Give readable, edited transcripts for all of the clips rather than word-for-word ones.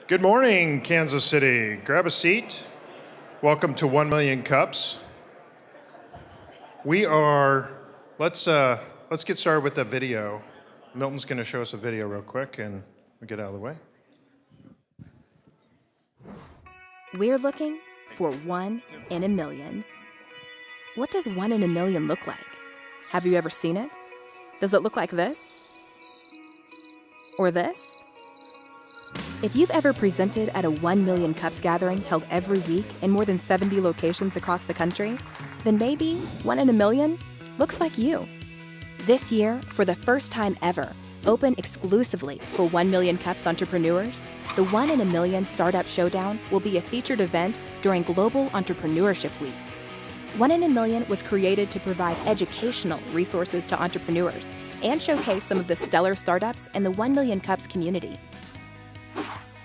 Good morning, Kansas City. Grab a seat. Welcome to 1 Million Cups. Let's get started with the video. Milton's going to show us a video real quick and we'll get out of the way. We're looking for 1 in a million. What does 1 in a million look like? Have you ever seen it? Does it look like this? Or this? If you've ever presented at a 1 Million Cups gathering held every week in more than 70 locations across the country, then maybe 1 in a million looks like you. This year, for the first time ever, open exclusively for 1 Million Cups entrepreneurs, the 1 in a Million Startup Showdown will be a featured event during Global Entrepreneurship Week. 1 in a Million was created to provide educational resources to entrepreneurs and showcase some of the stellar startups in the 1 Million Cups community.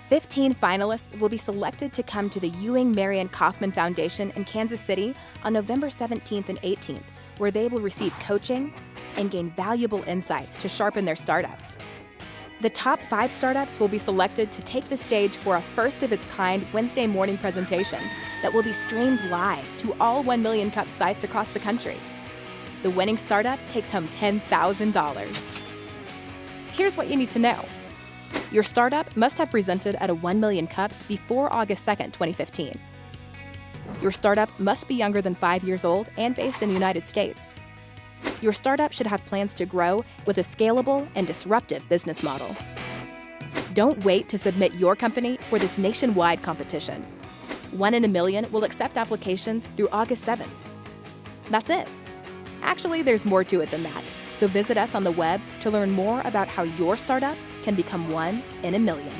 15 finalists will be selected to come to the Ewing Marion Kauffman Foundation in Kansas City on November 17th and 18th, where they will receive coaching and gain valuable insights to sharpen their startups. The top 5 startups will be selected to take the stage for a first-of-its-kind Wednesday morning presentation that will be streamed live to all 1 Million Cup sites across the country. The winning startup takes home $10,000. Here's what you need to know. Your startup must have presented at a 1 Million Cups before August 2nd, 2015. Your startup must be younger than 5 years old and based in the United States. Your startup should have plans to grow with a scalable and disruptive business model. Don't wait to submit your company for this nationwide competition. 1 in a Million will accept applications through August 7th. That's it. Actually, there's more to it than that, so visit us on the web to learn more about how your startup can become 1 in a million.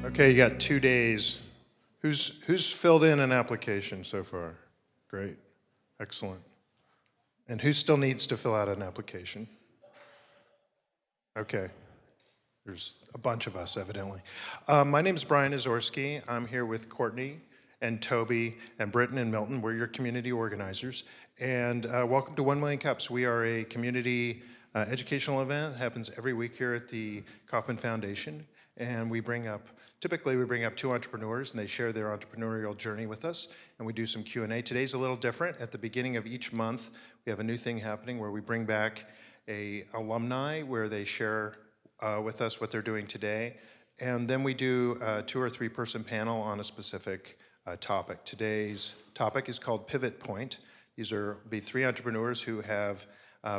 Okay, you got 2 days. Who's filled in an application so far? Great, excellent. And who still needs to fill out an application? Okay, there's a bunch of us, evidently. My name is Brian Azorski. I'm here with Courtney and Toby and Britton and Milton. We're your community organizers. And welcome to 1 Million Cups. We are a community educational event. It happens every week here at the Kauffman Foundation. And typically we bring up 2 entrepreneurs and they share their entrepreneurial journey with us. And we do some Q&A. Today's a little different. At the beginning of each month, we have a new thing happening where we bring back a alumni where they share with us what they're doing today. And then we do a 2 or 3 person panel on a specific topic. Today's topic is called Pivot Point. These will be 3 entrepreneurs who have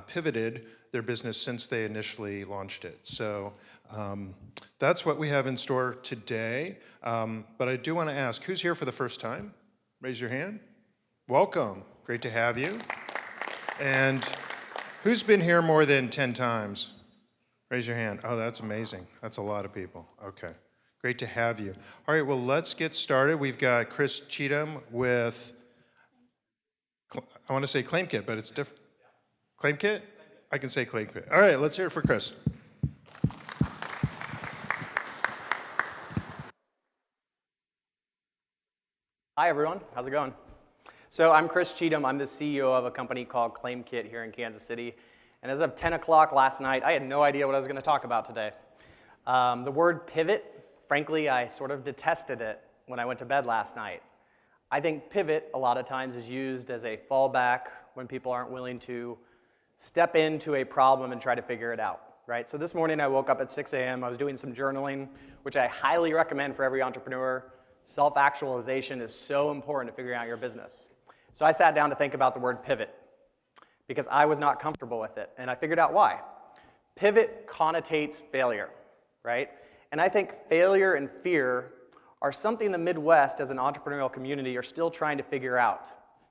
pivoted their business since they initially launched it. So that's what we have in store today. But I do want to ask, who's here for the first time? Raise your hand. Welcome. Great to have you. And who's been here more than 10 times? Raise your hand. Oh, that's amazing. That's a lot of people. Okay. Great to have you. All right, well, let's get started. We've got Chris Cheatham with, I want to say ClaimKit, but it's different. ClaimKit? I can say ClaimKit. All right, let's hear it for Chris. Hi, everyone. How's it going? So I'm Chris Cheatham. I'm the CEO of a company called ClaimKit here in Kansas City. And as of 10 o'clock last night, I had no idea what I was going to talk about today. The word pivot, frankly, I sort of detested it when I went to bed last night. I think pivot a lot of times is used as a fallback when people aren't willing to step into a problem and try to figure it out, right? So this morning I woke up at 6 a.m. I was doing some journaling, which I highly recommend for every entrepreneur. Self-actualization is so important to figuring out your business. So I sat down to think about the word pivot because I was not comfortable with it, and I figured out why. Pivot connotates failure, right? And I think failure and fear are something the Midwest as an entrepreneurial community are still trying to figure out.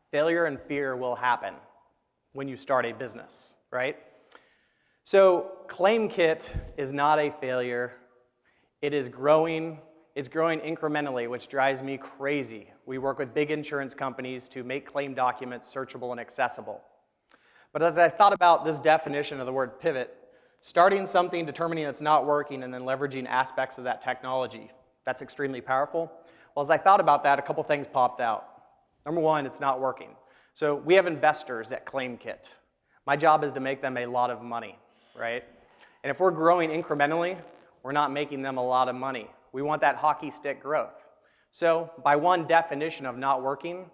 Failure and fear will happen when you start a business, right? So ClaimKit is not a failure. It is growing. It's growing incrementally, which drives me crazy. We work with big insurance companies to make claim documents searchable and accessible. But as I thought about this definition of the word pivot, starting something, determining it's not working, and then leveraging aspects of that technology, that's extremely powerful. Well, as I thought about that, a couple things popped out. Number one, it's not working. So we have investors at ClaimKit. My job is to make them a lot of money, right? And if we're growing incrementally, we're not making them a lot of money. We want that hockey stick growth. So by one definition of not working,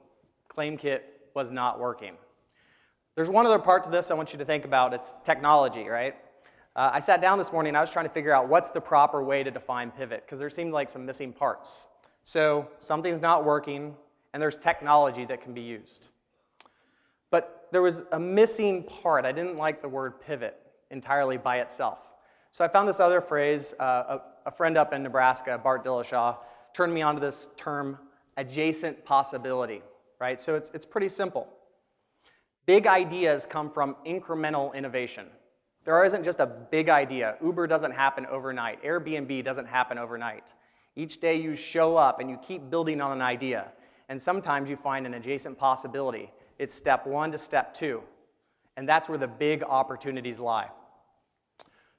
ClaimKit was not working. There's one other part to this I want you to think about. It's technology, right? I sat down this morning and I was trying to figure out what's the proper way to define pivot, because there seemed like some missing parts. So something's not working, and there's technology that can be used. But there was a missing part. I didn't like the word pivot entirely by itself. So I found this other phrase. A friend up in Nebraska, Bart Dillashaw, turned me onto this term, adjacent possibility, right? So it's pretty simple. Big ideas come from incremental innovation. There isn't just a big idea. Uber doesn't happen overnight. Airbnb doesn't happen overnight. Each day you show up and you keep building on an idea. And sometimes you find an adjacent possibility. It's step 1 to step 2. And that's where the big opportunities lie.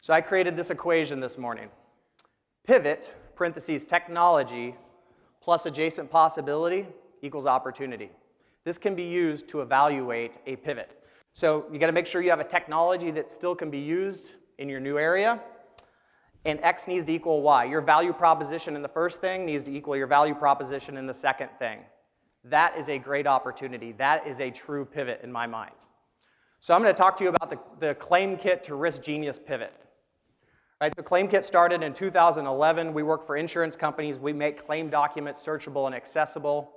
So I created this equation this morning. Pivot, parentheses, technology, plus adjacent possibility equals opportunity. This can be used to evaluate a pivot. So you got to make sure you have a technology that still can be used in your new area, and X needs to equal Y. Your value proposition in the first thing needs to equal your value proposition in the second thing. That is a great opportunity. That is a true pivot in my mind. So I'm going to talk to you about the ClaimKit to RiskGenius pivot. Right, the ClaimKit started in 2011. We work for insurance companies. We make claim documents searchable and accessible.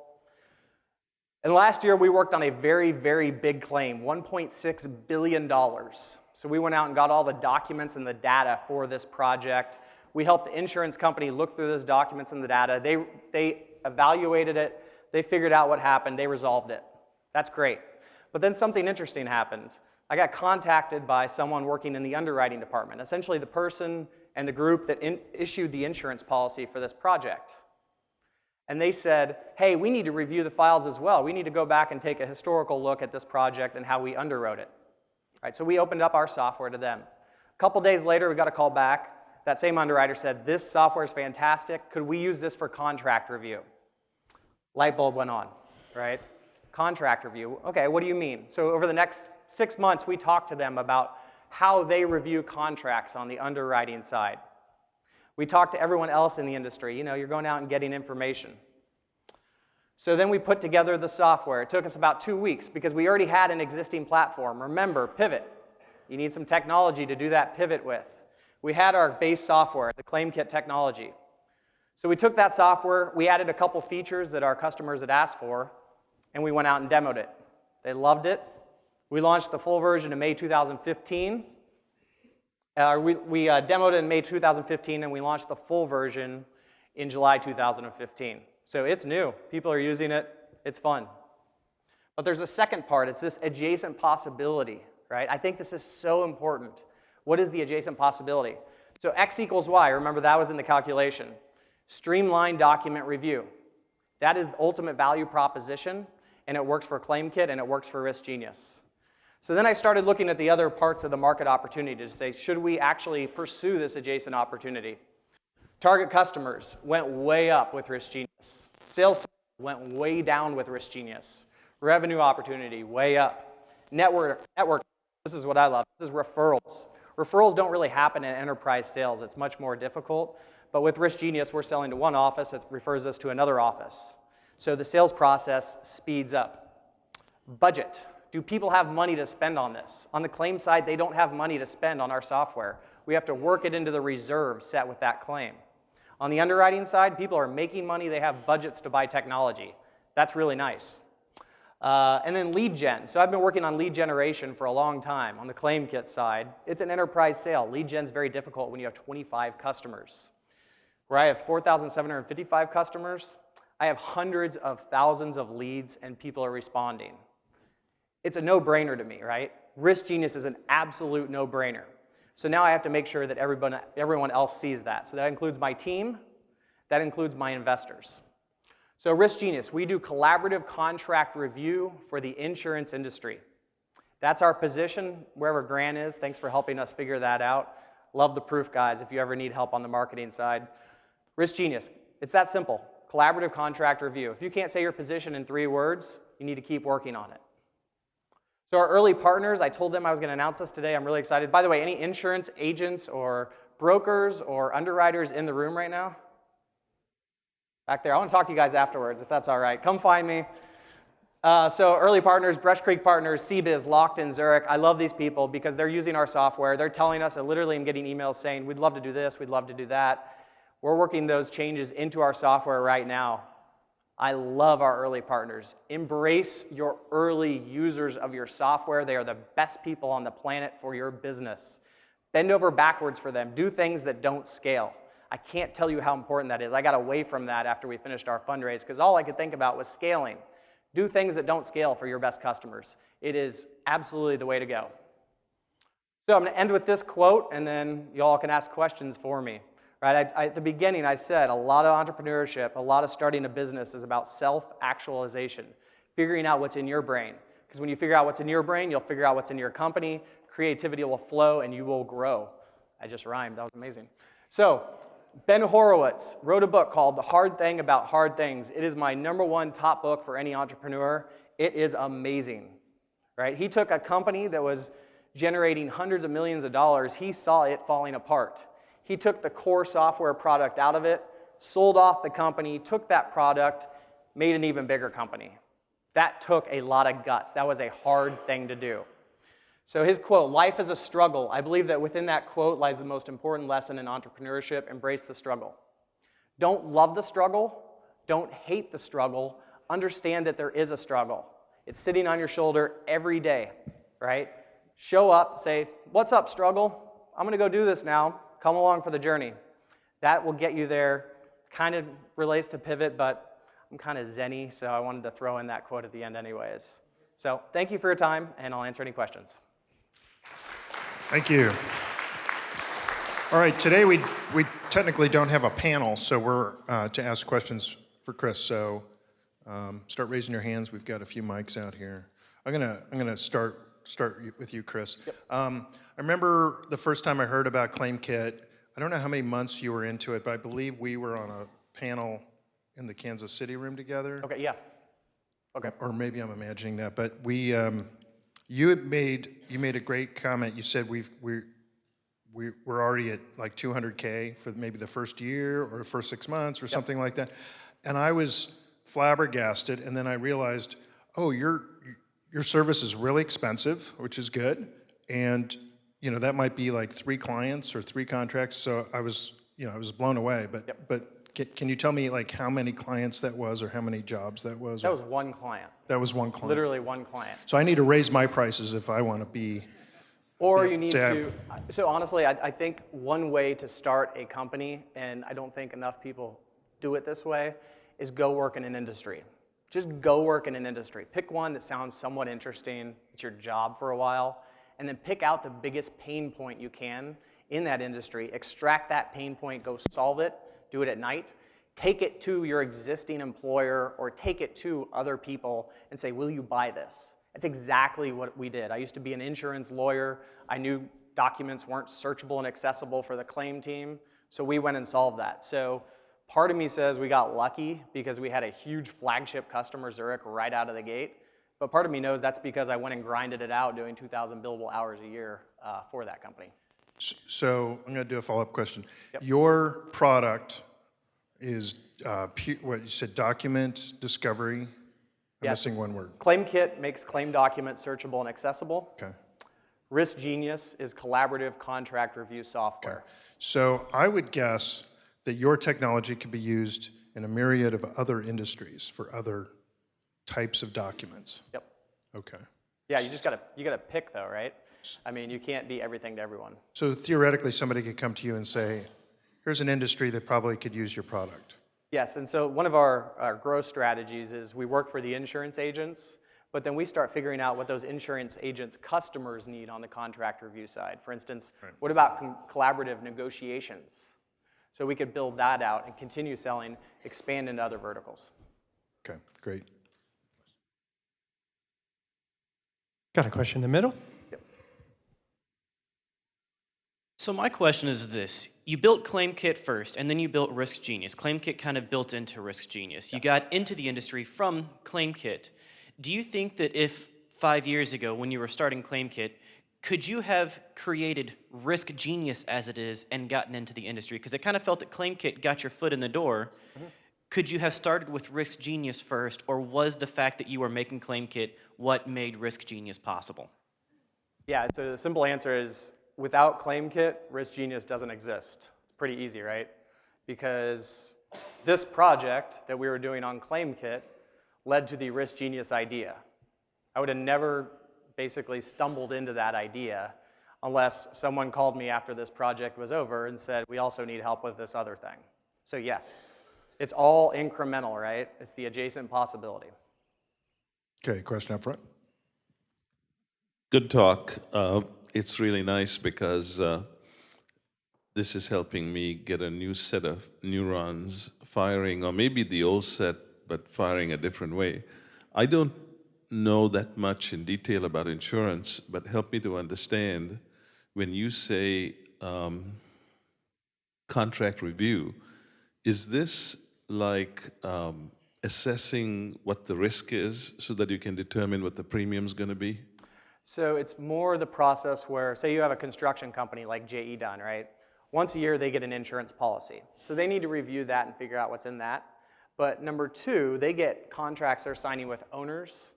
And last year, we worked on a very, very big claim, $1.6 billion. So we went out and got all the documents and the data for this project. We helped the insurance company look through those documents and the data. They evaluated it. They figured out what happened. They resolved it. That's great. But then something interesting happened. I got contacted by someone working in the underwriting department, essentially the person and the group that issued the insurance policy for this project. And they said, hey, we need to review the files as well. We need to go back and take a historical look at this project and how we underwrote it. Right, so we opened up our software to them. A couple days later, we got a call back. That same underwriter said, this software is fantastic. Could we use this for contract review? Light bulb went on, right? Contract review. Okay, what do you mean? So over the next 6 months, we talked to them about how they review contracts on the underwriting side. We talked to everyone else in the industry. You know, you're going out and getting information. So then we put together the software. It took us about 2 weeks because we already had an existing platform. Remember, pivot. You need some technology to do that pivot with. We had our base software, the ClaimKit technology. So we took that software, we added a couple features that our customers had asked for, and we went out and demoed it. They loved it. We launched the full version in May 2015. We demoed it in May 2015, and we launched the full version in July 2015. So it's new. People are using it. It's fun. But there's a second part. It's this adjacent possibility, right? I think this is so important. What is the adjacent possibility? So X equals Y. Remember, that was in the calculation. Streamlined document review. That is the ultimate value proposition, and it works for ClaimKit, and it works for RiskGenius. So then I started looking at the other parts of the market opportunity to say, should we actually pursue this adjacent opportunity? Target customers went way up with RiskGenius. Sales went way down with RiskGenius. Revenue opportunity, way up. Network, this is what I love. This is referrals. Referrals don't really happen in enterprise sales. It's much more difficult. But with RiskGenius, we're selling to one office that refers us to another office. So the sales process speeds up. Budget. Do people have money to spend on this? On the claim side, they don't have money to spend on our software. We have to work it into the reserve set with that claim. On the underwriting side, people are making money. They have budgets to buy technology. That's really nice. And then lead gen. So I've been working on lead generation for a long time. On the ClaimKit side, it's an enterprise sale. Lead gen is very difficult when you have 25 customers. Where I have 4,755 customers, I have hundreds of thousands of leads, and people are responding. It's a no-brainer to me, right? RiskGenius is an absolute no-brainer. So now I have to make sure that everyone else sees that. So that includes my team. That includes my investors. So RiskGenius, we do collaborative contract review for the insurance industry. That's our position, wherever Grant is. Thanks for helping us figure that out. Love the proof, guys, if you ever need help on the marketing side. RiskGenius, it's that simple. Collaborative contract review. If you can't say your position in 3 words, you need to keep working on it. So our early partners, I told them I was going to announce this today. I'm really excited. By the way, any insurance agents or brokers or underwriters in the room right now? Back there. I want to talk to you guys afterwards, if that's all right. Come find me. So early partners, Brush Creek Partners, CBiz, Lockton, Zurich. I love these people because they're using our software. They're telling us, I literally am getting emails saying, we'd love to do this, we'd love to do that. We're working those changes into our software right now. I love our early partners. Embrace your early users of your software. They are the best people on the planet for your business. Bend over backwards for them. Do things that don't scale. I can't tell you how important that is. I got away from that after we finished our fundraise because all I could think about was scaling. Do things that don't scale for your best customers. It is absolutely the way to go. So I'm going to end with this quote, and then you all can ask questions for me. Right? At the beginning, I said a lot of entrepreneurship, a lot of starting a business is about self-actualization, figuring out what's in your brain. Because when you figure out what's in your brain, you'll figure out what's in your company, creativity will flow, and you will grow. I just rhymed. That was amazing. So Ben Horowitz wrote a book called The Hard Thing About Hard Things. It is my #1 top book for any entrepreneur. It is amazing. Right? He took a company that was generating hundreds of millions of dollars. He saw it falling apart. He took the core software product out of it, sold off the company, took that product, made an even bigger company. That took a lot of guts. That was a hard thing to do. So his quote, life is a struggle. I believe that within that quote lies the most important lesson in entrepreneurship, embrace the struggle. Don't love the struggle, don't hate the struggle, understand that there is a struggle. It's sitting on your shoulder every day, right? Show up, say, what's up, struggle? I'm gonna go do this now. Come along for the journey. That will get you there. Kind of relates to pivot, but I'm kind of zen-y, so I wanted to throw in that quote at the end anyways. So thank you for your time, and I'll answer any questions. Thank you. All right, today we technically don't have a panel, so we're to ask questions for Chris. So start raising your hands. We've got a few mics out here. I'm gonna start with you, Chris. Yep. I remember the first time I heard about ClaimKit. I don't know how many months you were into it, but I believe we were on a panel in the Kansas City room together. Okay, yeah. Okay. Or maybe I'm imagining that, but you made a great comment. You said we're already at like 200K for maybe the first year or the first 6 months or something like that, and I was flabbergasted. And then I realized, oh, your service is really expensive, which is good, and that might be like 3 clients or 3 contracts. So I was blown away. But can you tell me like how many clients that was, or how many jobs that was? That was one client. That was one client. Literally one client. So I need to raise my prices if I want to be. Or you need to. So honestly, I think one way to start a company, and I don't think enough people do it this way, is go work in an industry. Just go work in an industry. Pick one that sounds somewhat interesting. It's your job for a while. And then pick out the biggest pain point you can in that industry. Extract that pain point, go solve it, do it at night. Take it to your existing employer or take it to other people and say, will you buy this? That's exactly what we did. I used to be an insurance lawyer. I knew documents weren't searchable and accessible for the claim team, so we went and solved that. So part of me says we got lucky because we had a huge flagship customer, Zurich, right out of the gate. But part of me knows that's because I went and grinded it out doing 2,000 billable hours a year for that company. So I'm going to do a follow-up question. Yep. Your product is what you said, document discovery. I'm Yes. missing one word. ClaimKit makes claim documents searchable and accessible. Okay. Risk Genius is collaborative contract review software. Okay. So I would guess that your technology could be used in a myriad of other industries for other types of documents. Yep. Okay. Yeah, you gotta pick though, right? I mean, you can't be everything to everyone. So theoretically, somebody could come to you and say, here's an industry that probably could use your product. Yes, and so one of our growth strategies is we work for the insurance agents, but then we start figuring out what those insurance agents' customers need on the contract review side. For instance, what about collaborative negotiations? So we could build that out and continue selling, expand into other verticals. Okay, great. Got a question in the middle? Yep. So my question is this. You built ClaimKit first, and then you built Risk Genius. ClaimKit kind of built into Risk Genius. You got into the industry from ClaimKit. Do you think that if 5 years ago, when you were starting ClaimKit, could you have created Risk Genius as it is and gotten into the industry? Because it kind of felt that ClaimKit got your foot in the door. Could you have started with Risk Genius first, or was the fact that you were making ClaimKit what made Risk Genius possible? Yeah, so the simple answer is without ClaimKit, Risk Genius doesn't exist. It's pretty easy, right? Because this project that we were doing on ClaimKit led to the Risk Genius idea. I would have never basically stumbled into that idea unless someone called me after this project was over and said, we also need help with this other thing. So yes, it's all incremental, right? It's the adjacent possibility. Okay, question up front. Good talk. It's really nice because this is helping me get a new set of neurons firing, or maybe the old set, but firing a different way. I don't know that much in detail about insurance, but help me to understand when you say contract review, is this like assessing what the risk is so that you can determine what the premium is going to be? So it's more the process where, say you have a construction company like J.E. Dunn, right? Once a year they get an insurance policy. So they need to review that and figure out what's in that. But number two, they get contracts they're signing with owners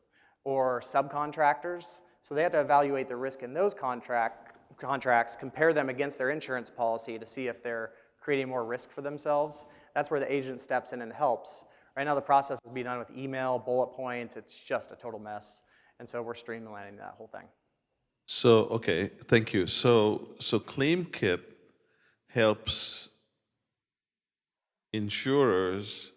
or subcontractors. So they have to evaluate the risk in those contracts, compare them against their insurance policy to see if they're creating more risk for themselves. That's where the agent steps in and helps. Right now the process is being done with email, bullet points. It's just a total mess. And so we're streamlining that whole thing. So, okay, thank you. So ClaimKit helps insurers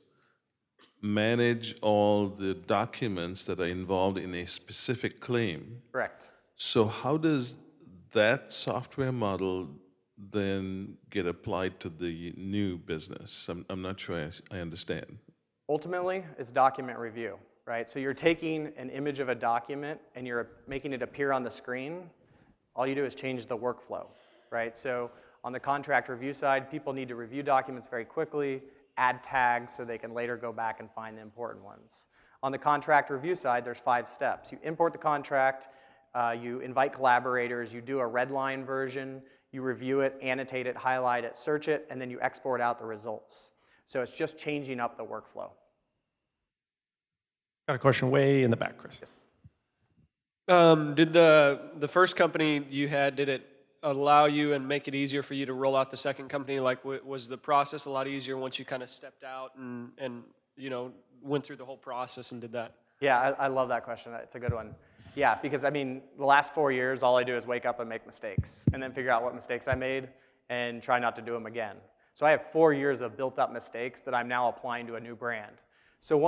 manage all the documents that are involved in a specific claim. Correct. So how does that software model then get applied to the new business? I'm not sure I understand. Ultimately, it's document review, right? So you're taking an image of a document and you're making it appear on the screen. All you do is change the workflow, right? So on the contract review side, people need to review documents very quickly, add tags so they can later go back and find the important ones. On the contract review side, there's 5 steps. You import the contract, you invite collaborators, you do a red line version, you review it, annotate it, highlight it, search it, and then you export out the results. So it's just changing up the workflow. Got a question way in the back, Chris. Yes. Did the first company you had, did it allow you and make it easier for you to roll out the second company? Like, was the process a lot easier once you kind of stepped out and you know, went through the whole process and did that? Yeah, I love that question. It's a good one. Yeah, because I mean, the last 4 years, all I do is wake up and make mistakes and then figure out what mistakes I made and try not to do them again. So I have 4 years of built up mistakes that I'm now applying to a new brand. So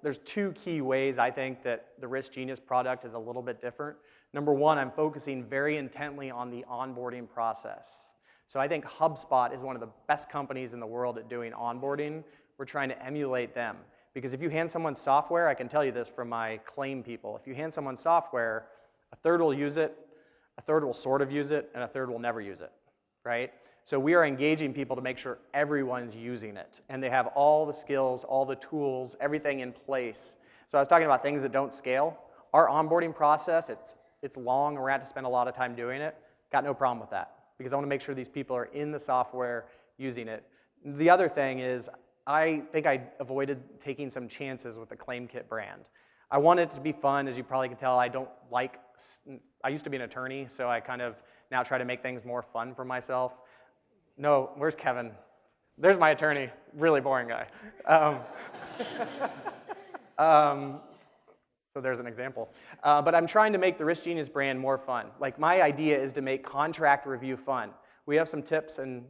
there's 2 key ways I think that the Risk Genius product is a little bit different. Number one, I'm focusing very intently on the onboarding process. So I think HubSpot is one of the best companies in the world at doing onboarding. We're trying to emulate them. Because if you hand someone software, I can tell you this from my claim people, if you hand someone software, a third will use it, a third will sort of use it, and a third will never use it, right? So we are engaging people to make sure everyone's using it, and they have all the skills, all the tools, everything in place. So I was talking about things that don't scale. Our onboarding process, it's long, and we're going to have to spend a lot of time doing it. Got no problem with that, because I want to make sure these people are in the software using it. The other thing is, I think I avoided taking some chances with the ClaimKit brand. I want it to be fun, as you probably can tell. I used to be an attorney, so I kind of now try to make things more fun for myself. No, where's Kevin? There's my attorney, really boring guy. So there's an example. But I'm trying to make the Risk Genius brand more fun. Like, my idea is to make contract review fun. We have some tips and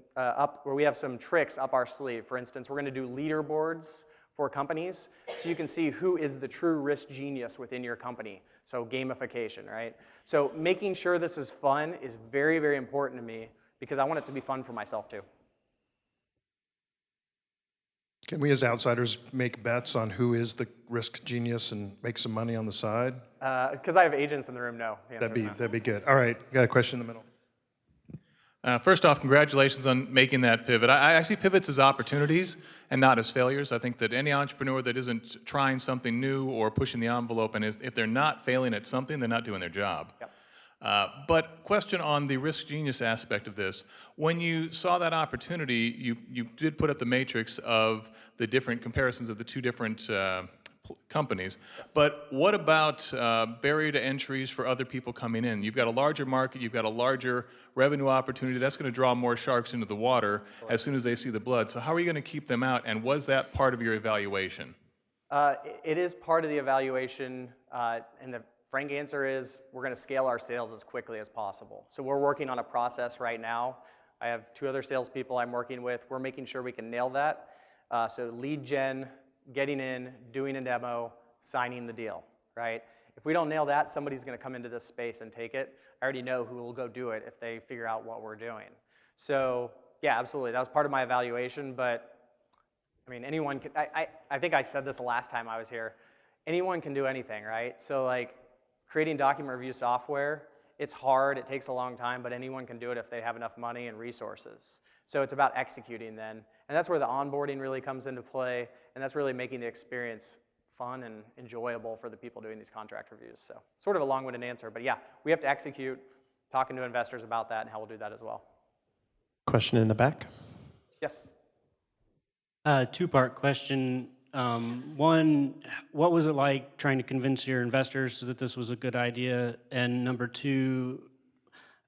we have some tricks up our sleeve. For instance, we're going to do leaderboards for companies so you can see who is the true risk genius within your company. So gamification, right? So making sure this is fun is very, very important to me because I want it to be fun for myself too. Can we as outsiders make bets on who is the risk genius and make some money on the side? Because I have agents in the room, no. The answer is no. That'd be good. All right, got a question in the middle. First off, congratulations on making that pivot. I see pivots as opportunities and not as failures. I think that any entrepreneur that isn't trying something new or pushing the envelope, and if they're not failing at something, they're not doing their job. Yep. But question on the Risk Genius aspect of this. When you saw that opportunity, you did put up the matrix of the different comparisons of the two different companies. But what about barrier to entries for other people coming in? You've got a larger market, you've got a larger revenue opportunity. That's going to draw more sharks into the water as soon as they see the blood. So how are you going to keep them out? And was that part of your evaluation? It is part of the evaluation, and the frank answer is we're going to scale our sales as quickly as possible. So we're working on a process right now. I have 2 other salespeople I'm working with. We're making sure we can nail that. So lead gen, getting in, doing a demo, signing the deal, right? If we don't nail that, somebody's going to come into this space and take it. I already know who will go do it if they figure out what we're doing. So yeah, absolutely. That was part of my evaluation, but I mean, anyone can, I think I said this the last time I was here. Anyone can do anything, right? So like creating document review software, it's hard, it takes a long time, but anyone can do it if they have enough money and resources. So it's about executing then. And that's where the onboarding really comes into play, and that's really making the experience fun and enjoyable for the people doing these contract reviews. So sort of a long-winded answer, but yeah, we have to execute, talking to investors about that and how we'll do that as well. Question in the back. Yes. Two-part question. One, what was it like trying to convince your investors that this was a good idea? And number 2,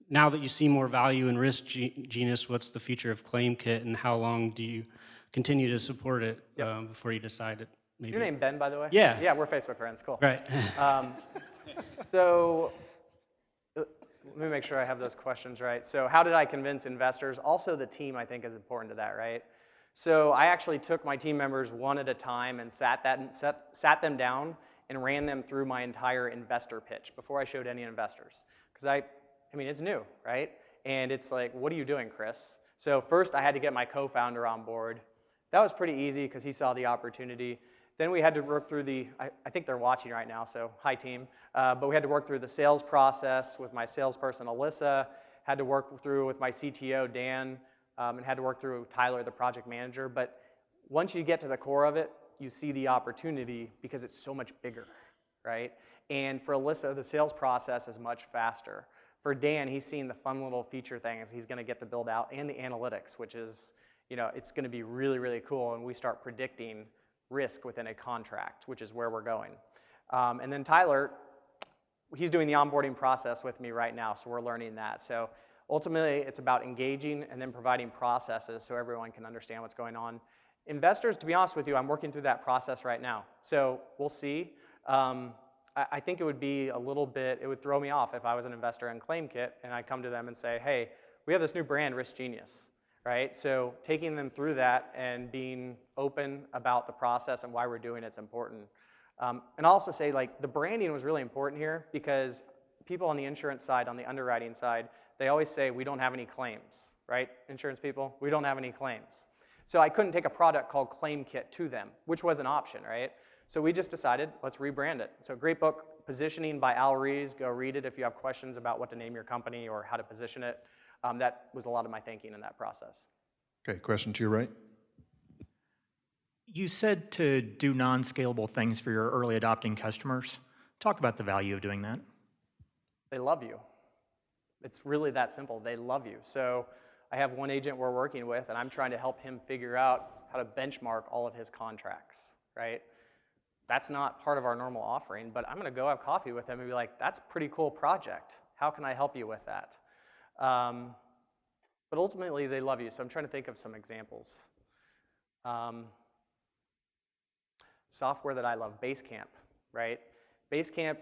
now that you see more value in Risk Genius, what's the future of ClaimKit, and how long do you continue to support it before you decide it? Maybe. Your name Ben, by the way? Yeah. Yeah, we're Facebook friends. Cool. Right. So let me make sure I have those questions right. So how did I convince investors? Also, the team, I think, is important to that, right? So I actually took my team members one at a time and sat them down and ran them through my entire investor pitch before I showed any investors. Because I mean, it's new, right? And it's like, what are you doing, Chris? So first I had to get my co-founder on board. That was pretty easy because he saw the opportunity. Then we had to work through I think they're watching right now, so hi team. But we had to work through the sales process with my salesperson, Alyssa, had to work through with my CTO, Dan, and had to work through Tyler, the project manager. But once you get to the core of it, you see the opportunity because it's so much bigger, right? And for Alyssa, the sales process is much faster. For Dan, he's seen the fun little feature things he's going to get to build out, and the analytics, which is, you know, it's going to be really, really cool. And we start predicting risk within a contract, which is where we're going. And then Tyler, he's doing the onboarding process with me right now, so we're learning that. So ultimately, it's about engaging and then providing processes so everyone can understand what's going on. Investors, to be honest with you, I'm working through that process right now. So we'll see. I think it would be a little bit, it would throw me off if I was an investor in ClaimKit and I come to them and say, hey, we have this new brand, Risk Genius, right? So taking them through that and being open about the process and why we're doing it's important. And I'll also say, like, the branding was really important here because people on the insurance side, on the underwriting side, they always say we don't have any claims, right? Insurance people, we don't have any claims. So I couldn't take a product called ClaimKit to them, which was an option, right? So we just decided, let's rebrand it. So great book, Positioning by Al Ries. Go read it if you have questions about what to name your company or how to position it. That was a lot of my thinking in that process. Okay, question to your right. You said to do non-scalable things for your early adopting customers. Talk about the value of doing that. They love you. It's really that simple. They love you. So I have one agent we're working with, and I'm trying to help him figure out how to benchmark all of his contracts, right? That's not part of our normal offering, but I'm going to go have coffee with him and be like, that's a pretty cool project. How can I help you with that? But ultimately, they love you. So I'm trying to think of some examples. Software that I love, Basecamp, right? Basecamp,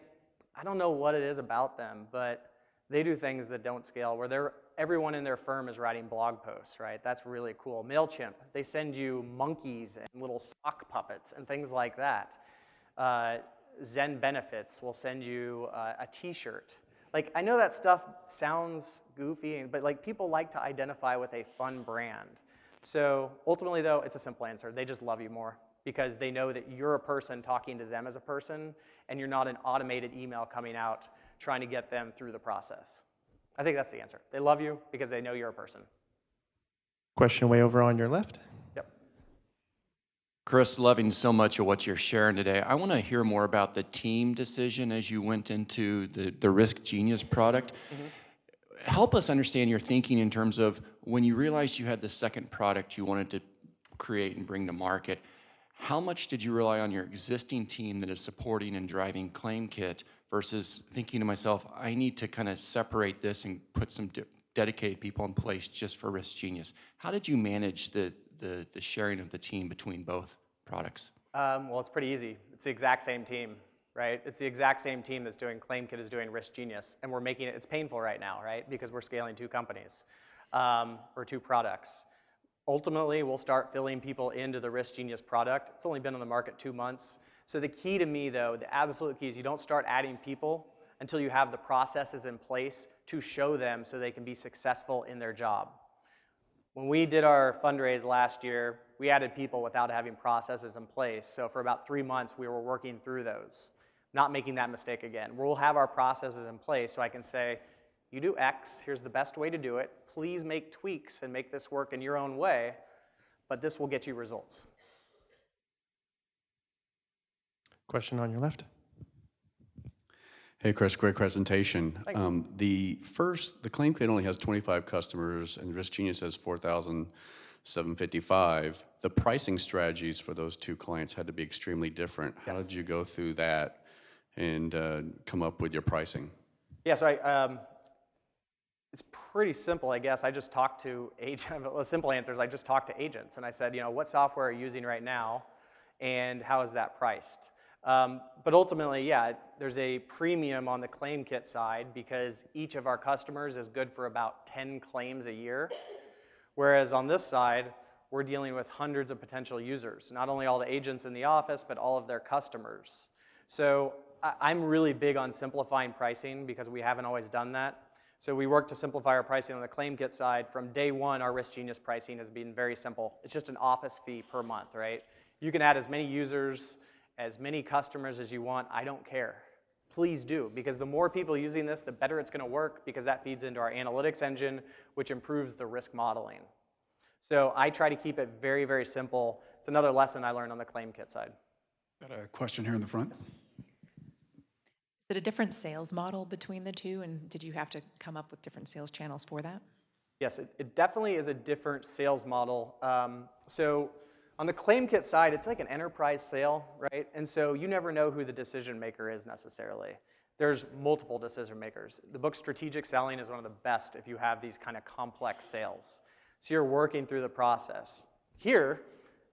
I don't know what it is about them, but they do things that don't scale, where everyone in their firm is writing blog posts, right? That's really cool. MailChimp, they send you monkeys and little sock puppets and things like that. Zen Benefits will send you a t-shirt. Like, I know that stuff sounds goofy, but like, people like to identify with a fun brand. So ultimately, though, it's a simple answer. They just love you more because they know that you're a person talking to them as a person, and you're not an automated email coming out trying to get them through the process. I think that's the answer. They love you because they know you're a person. Question way over on your left. Yep. Chris, loving so much of what you're sharing today. I want to hear more about the team decision as you went into the Risk Genius product. Help us understand your thinking in terms of when you realized you had the second product you wanted to create and bring to market, how much did you rely on your existing team that is supporting and driving ClaimKit versus thinking to myself, I need to kind of separate this and put some dedicated people in place just for Risk Genius? How did you manage the sharing of the team between both products? Well, it's pretty easy. It's the exact same team, right? It's the exact same team that's doing ClaimKit is doing Risk Genius, and we're making it, it's painful right now, right? Because we're scaling 2 companies, or 2 products. Ultimately, we'll start filling people into the Risk Genius product. It's only been on the market 2 months. So the key to me, though, the absolute key is you don't start adding people until you have the processes in place to show them so they can be successful in their job. When we did our fundraise last year, we added people without having processes in place. So for about 3 months, we were working through those, not making that mistake again. We'll have our processes in place so I can say, you do X, here's the best way to do it. Please make tweaks and make this work in your own way, but this will get you results. Question on your left. Hey, Chris, great presentation. Thanks. The ClaimKit only has 25 customers, and Risk Genius has 4,755. The pricing strategies for those 2 clients had to be extremely different. How Yes. did you go through that and come up with your pricing? Yeah, so it's pretty simple, I guess. I just talked to agents. The simple answer is I just talked to agents, and I said, you know, what software are you using right now, and how is that priced? But ultimately, yeah, there's a premium on the ClaimKit side because each of our customers is good for about 10 claims a year, whereas on this side, we're dealing with hundreds of potential users, not only all the agents in the office, but all of their customers. So I'm really big on simplifying pricing because we haven't always done that. So we work to simplify our pricing on the ClaimKit side. From day one, our Risk Genius pricing has been very simple. It's just an office fee per month, right? You can add as many users, as many customers as you want. I don't care. Please do, because the more people using this, the better it's going to work because that feeds into our analytics engine, which improves the risk modeling. So I try to keep it very, very simple. It's another lesson I learned on the ClaimKit side. Got a question here in the front. Yes. Is it a different sales model between the 2, and did you have to come up with different sales channels for that? Yes, it definitely is a different sales model. So on the ClaimKit side, it's like an enterprise sale, right? And so you never know who the decision maker is necessarily. There's multiple decision makers. The book Strategic Selling is one of the best if you have these kind of complex sales. So you're working through the process. Here,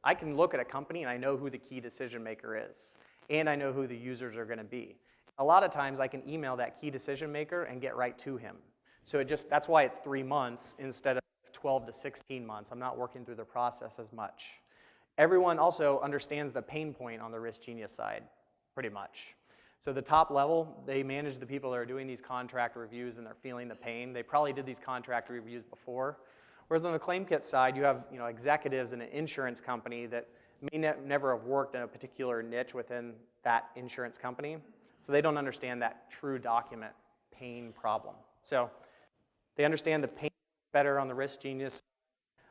I can look at a company and I know who the key decision maker is, and I know who the users are going to be. A lot of times I can email that key decision maker and get right to him. So that's why it's 3 months instead of 12 to 16 months. I'm not working through the process as much. Everyone also understands the pain point on the Risk Genius side, pretty much. So the top level, they manage the people that are doing these contract reviews and they're feeling the pain. They probably did these contract reviews before. Whereas on the ClaimKit side, you have executives in an insurance company that may never have worked in a particular niche within that insurance company. So they don't understand that true document pain problem. So they understand the pain better on the Risk Genius.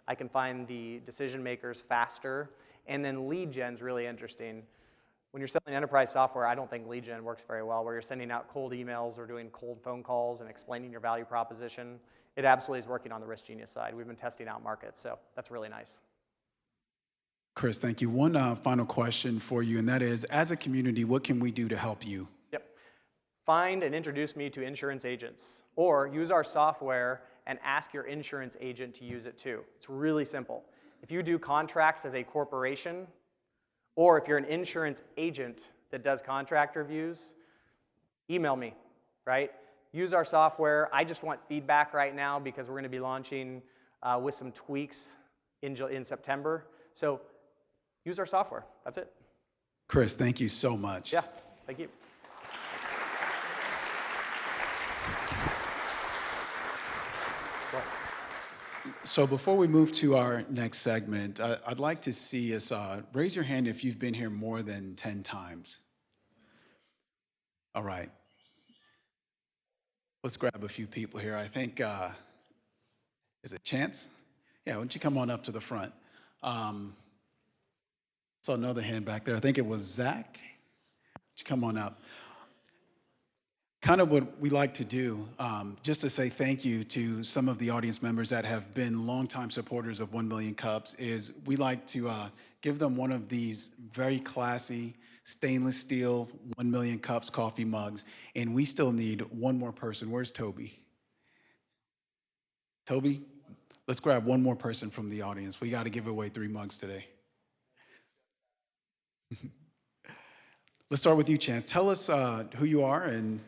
I can find the decision makers faster. And then lead gen's really interesting. When you're selling enterprise software, I don't think lead gen works very well, where you're sending out cold emails or doing cold phone calls and explaining your value proposition. It absolutely is working on the Risk Genius side. We've been testing out markets, so that's really nice. Chris, thank you. One final question for you, and that is, as a community, what can we do to help you? Yep. Find and introduce me to insurance agents, or use our software and ask your insurance agent to use it too. It's really simple. If you do contracts as a corporation, or if you're an insurance agent that does contract reviews, email me, right? Use our software. I just want feedback right now because we're going to be launching with some tweaks in September. So use our software. That's it. Chris, thank you so much. Yeah, thank you. So before we move to our next segment, I'd like to see us raise your hand if you've been here more than 10 times. All right. Let's grab a few people here. I think, is it Chance? Yeah, why don't you come on up to the front? Saw another hand back there. I think it was Zach. Would you come on up? Kind of what we like to do, just to say thank you to some of the audience members that have been longtime supporters of 1 Million Cups, is we like to give them one of these very classy stainless steel 1 Million Cups coffee mugs. And we still need one more person. Where's Toby? Toby, let's grab one more person from the audience. We got to give away 3 mugs today. Let's start with you, Chance. Tell us who you are and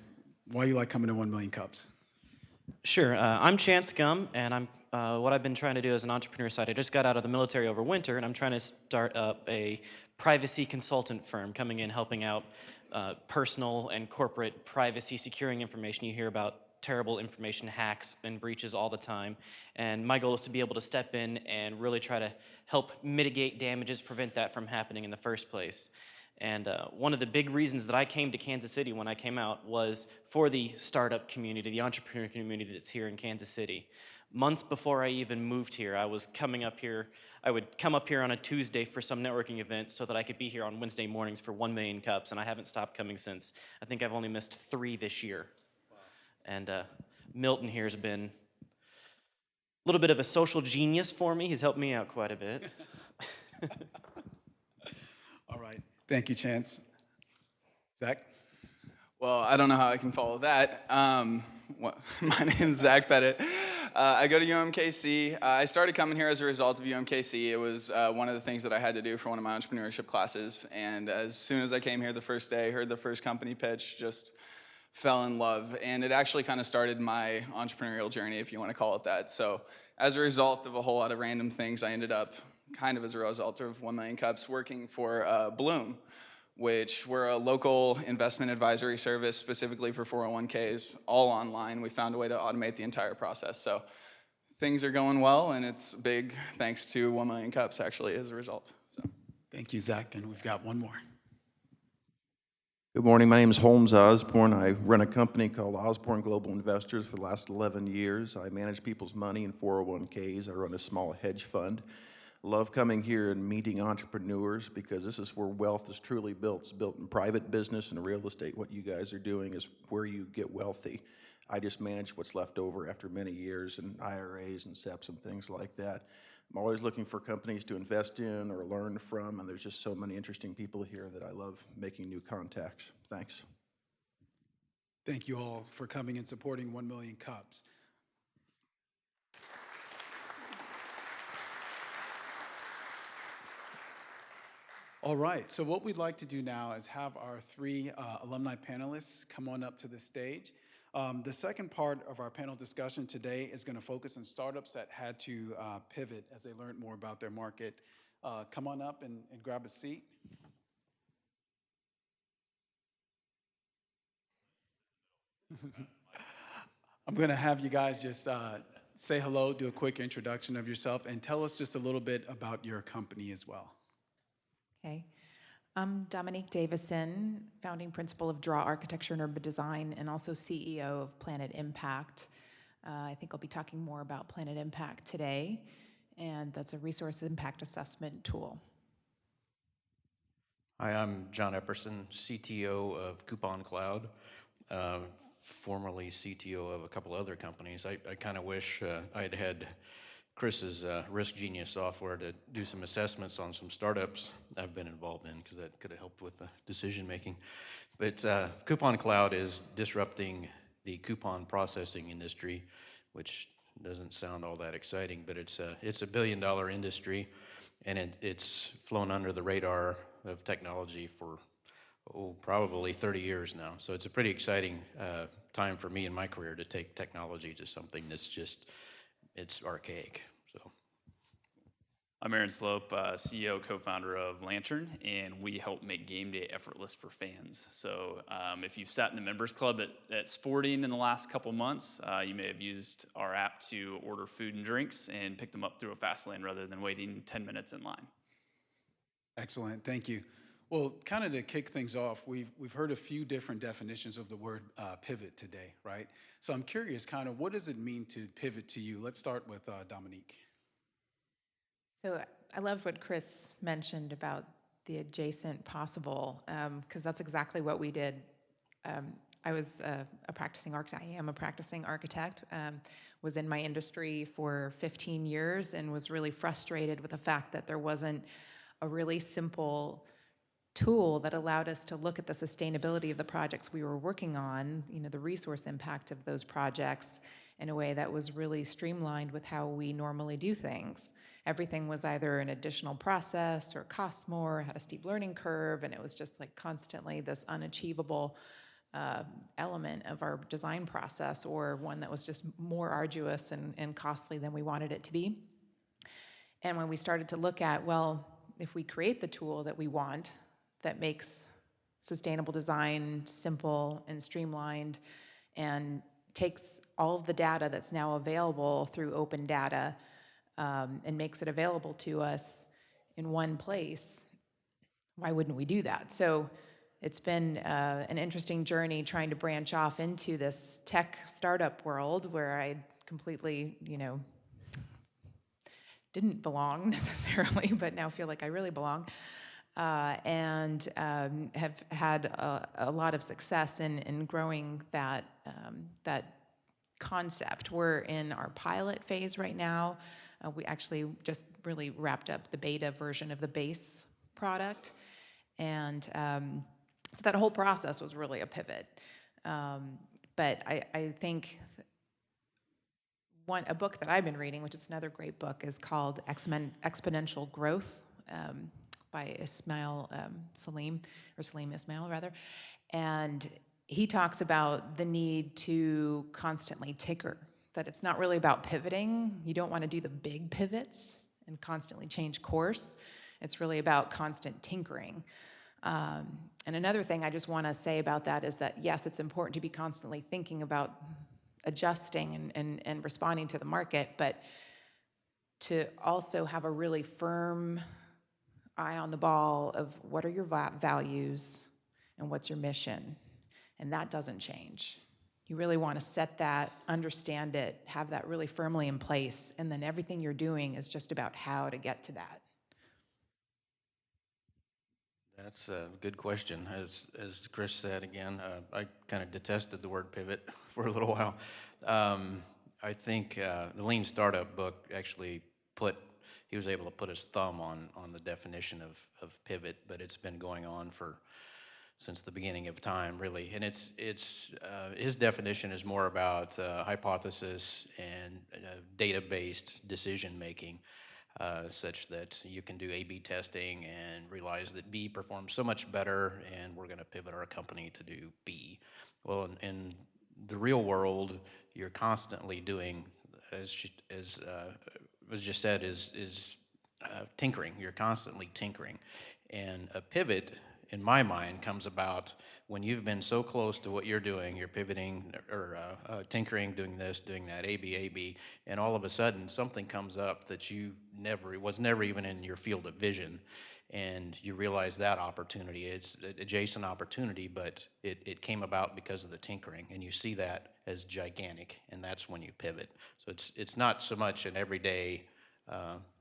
why you like coming to 1 Million Cups. Sure. I'm Chance Gum, and I'm what I've been trying to do as an entrepreneur side. I just got out of the military over winter, and I'm trying to start up a privacy consultant firm, coming in helping out personal and corporate privacy, securing information. You hear about terrible information hacks and breaches all the time, and my goal is to be able to step in and really try to help mitigate damages, prevent that from happening in the first place. And one of the big reasons that I came to Kansas City when I came out was for the startup community, the entrepreneur community that's here in Kansas City. Months before I even moved here, I was coming up here. I would come up here on a Tuesday for some networking event so that I could be here on Wednesday mornings for 1 Million Cups, and I haven't stopped coming since. I think I've only missed 3 this year. Wow. And Milton here has been a little bit of a social genius for me. He's helped me out quite a bit. All right. Thank you, Chance. Zach? Well, I don't know how I can follow that. My name is Zach Pettit. I go to UMKC. I started coming here as a result of UMKC. It was one of the things that I had to do for one of my entrepreneurship classes. And as soon as I came here the first day, heard the first company pitch, just fell in love. And it actually kind of started my entrepreneurial journey, if you want to call it that. So as a result of a whole lot of random things, I ended up, kind of as a result of 1 Million Cups, working for Bloom, which we're a local investment advisory service specifically for 401ks, all online. We found a way to automate the entire process. So things are going well, and it's big thanks to 1 Million Cups, actually, as a result. So. Thank you, Zach, and we've got one more. Good morning, my name is Holmes Osborne. I run a company called Osborne Global Investors for the last 11 years. I manage people's money in 401ks. I run a small hedge fund. Love coming here and meeting entrepreneurs because this is where wealth is truly built. It's built in private business and real estate. What you guys are doing is where you get wealthy. I just manage what's left over after many years in IRAs and SEPs and things like that. I'm always looking for companies to invest in or learn from, and there's just so many interesting people here that I love making new contacts. Thanks. Thank you all for coming and supporting 1 Million Cups. All right, so what we'd like to do now is have our 3 alumni panelists come on up to the stage. The second part of our panel discussion today is going to focus on startups that had to pivot as they learned more about their market. Come on up and grab a seat. I'm going to have you guys just say hello, do a quick introduction of yourself, and tell us just a little bit about your company as well. Okay. I'm Dominique Davison, founding principal of Draw Architecture and Urban Design, and also CEO of Planet Impact. I think I'll be talking more about Planet Impact today, and that's a resource impact assessment tool. Hi, I'm John Epperson, CTO of Coupon Cloud, formerly CTO of a couple other companies. I kind of wish I had had Chris's Risk Genius software to do some assessments on some startups I've been involved in, because that could have helped with the decision making. But Coupon Cloud is disrupting the coupon processing industry, which doesn't sound all that exciting, but it's a $1 billion industry, and it's flown under the radar of technology for probably 30 years now. So it's a pretty exciting time for me in my career to take technology to something that's just, it's archaic. So I'm Aaron Slope, CEO, co-founder of Lantern, and we help make game day effortless for fans. So if you've sat in the members club at Sporting in the last couple months, you may have used our app to order food and drinks and pick them up through a fast lane rather than waiting 10 minutes in line. Excellent, thank you. Well, kind of to kick things off, we've heard a few different definitions of the word pivot today, right? So I'm curious, kind of, what does it mean to pivot to you? Let's start with Dominique. So I loved what Chris mentioned about the adjacent possible, because that's exactly what we did. I was a practicing architect. I am a practicing architect. Was in my industry for 15 years and was really frustrated with the fact that there wasn't a really simple tool that allowed us to look at the sustainability of the projects we were working on, the resource impact of those projects in a way that was really streamlined with how we normally do things. Everything was either an additional process or cost more, had a steep learning curve, and it was just like constantly this unachievable element of our design process, or one that was just more arduous and costly than we wanted it to be. And when we started to look at, well, if we create the tool that we want, that makes sustainable design simple and streamlined and takes all of the data that's now available through open data and makes it available to us in one place, why wouldn't we do that? So it's been an interesting journey trying to branch off into this tech startup world where I completely, didn't belong necessarily, but now feel like I really belong. And have had a lot of success in growing that concept. We're in our pilot phase right now. We actually just really wrapped up the beta version of the base product. And so that whole process was really a pivot. But I think a book that I've been reading, which is another great book, is called Exponential Growth by Ismail Salim, or Salim Ismail rather. And he talks about the need to constantly tinker, that it's not really about pivoting. You don't want to do the big pivots and constantly change course. It's really about constant tinkering. And another thing I just want to say about that is that, yes, it's important to be constantly thinking about adjusting and responding to the market, but to also have a really firm eye on the ball of what are your values and what's your mission. And that doesn't change. You really want to set that, understand it, have that really firmly in place, and then everything you're doing is just about how to get to that. That's a good question. As Chris said again, I kind of detested the word pivot for a little while. I think the Lean Startup book actually he was able to put his thumb on the definition of pivot, but it's been going on since the beginning of time, really. And his definition is more about hypothesis and data-based decision-making, such that you can do A/B testing and realize that B performs so much better, and we're going to pivot our company to do B. Well, in the real world, you're constantly doing, as was just said, is tinkering. You're constantly tinkering. And a pivot, in my mind, comes about when you've been so close to what you're doing, you're pivoting or tinkering, doing this, doing that, A/B, and all of a sudden something comes up that was never even in your field of vision, and you realize that opportunity. It's an adjacent opportunity, but it came about because of the tinkering, and you see that as gigantic, and that's when you pivot. So it's not so much an everyday